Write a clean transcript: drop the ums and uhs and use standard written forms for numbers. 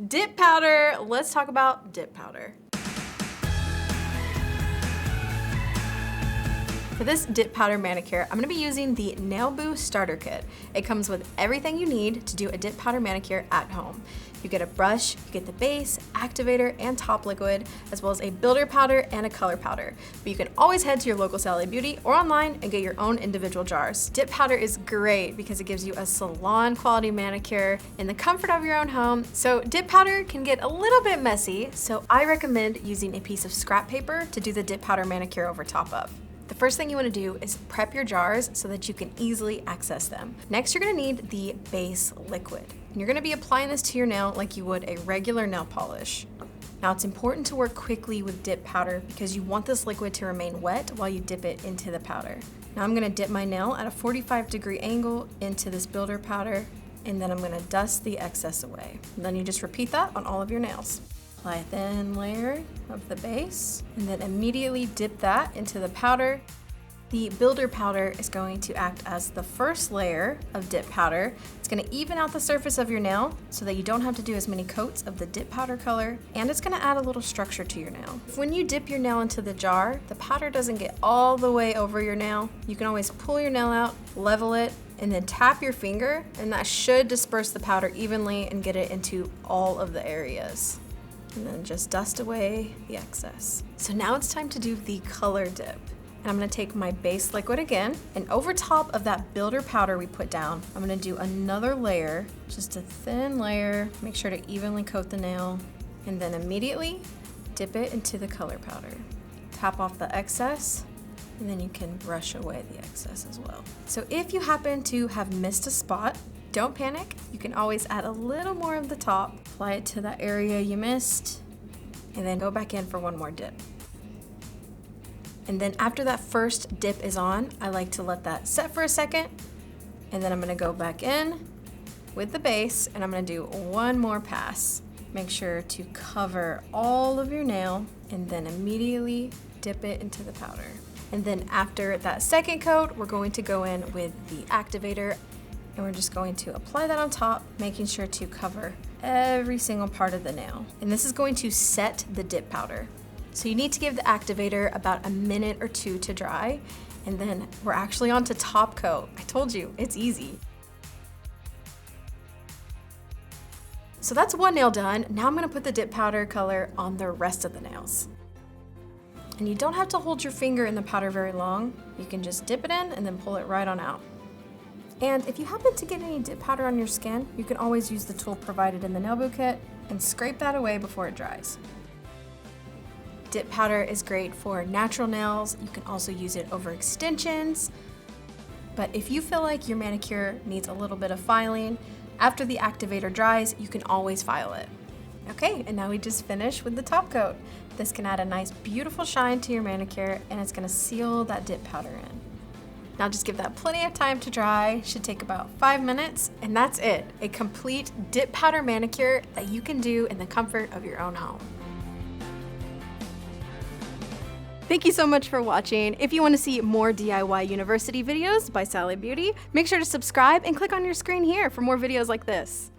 Dip powder. Let's talk about dip powder. For this dip powder manicure, I'm gonna be using the Nail Boo Starter Kit. It comes with everything you need to do a dip powder manicure at home. You get a brush, you get the base, activator, and top liquid, as well as a builder powder and a color powder. But you can always head to your local Sally Beauty or online and get your own individual jars. Dip powder is great because it gives you a salon quality manicure in the comfort of your own home. So dip powder can get a little bit messy, so I recommend using a piece of scrap paper to do the dip powder manicure over top of. The first thing you want to do is prep your jars so that you can easily access them. Next, you're going to need the base liquid. And you're going to be applying this to your nail like you would a regular nail polish. Now, it's important to work quickly with dip powder because you want this liquid to remain wet while you dip it into the powder. Now, I'm going to dip my nail at a 45-degree angle into this builder powder, and then I'm going to dust the excess away. And then you just repeat that on all of your nails. Apply a thin layer of the base and then immediately dip that into the powder. The builder powder is going to act as the first layer of dip powder. It's going to even out the surface of your nail so that you don't have to do as many coats of the dip powder color, and it's going to add a little structure to your nail. When you dip your nail into the jar, the powder doesn't get all the way over your nail. You can always pull your nail out, level it, and then tap your finger, and that should disperse the powder evenly and get it into all of the areas. And then just dust away the excess. So now it's time to do the color dip. And I'm gonna take my base liquid again, and over top of that builder powder we put down, I'm gonna do another layer, just a thin layer, make sure to evenly coat the nail, and then immediately dip it into the color powder. Tap off the excess, and then you can brush away the excess as well. So if you happen to have missed a spot, don't panic. You can always add a little more of the top, apply it to that area you missed, and then go back in for one more dip. And then after that first dip is on, I like to let that set for a second, and then I'm gonna go back in with the base, and I'm gonna do one more pass. Make sure to cover all of your nail, and then immediately dip it into the powder. And then after that second coat, we're going to go in with the activator, and we're just going to apply that on top, making sure to cover every single part of the nail. And this is going to set the dip powder. So you need to give the activator about a minute or two to dry, and then we're actually on to top coat. I told you, it's easy. So that's one nail done. Now I'm gonna put the dip powder color on the rest of the nails. And you don't have to hold your finger in the powder very long. You can just dip it in and then pull it right on out. And if you happen to get any dip powder on your skin, you can always use the tool provided in the Nail Boo kit and scrape that away before it dries. Dip powder is great for natural nails. You can also use it over extensions. But if you feel like your manicure needs a little bit of filing, after the activator dries, you can always file it. Okay, and now we just finished with the top coat. This can add a nice, beautiful shine to your manicure, and it's gonna seal that dip powder in. Now just give that plenty of time to dry. Should take about 5 minutes, and that's it. A complete dip powder manicure that you can do in the comfort of your own home. Thank you so much for watching. If you want to see more DIY University videos by Sally Beauty, make sure to subscribe and click on your screen here for more videos like this.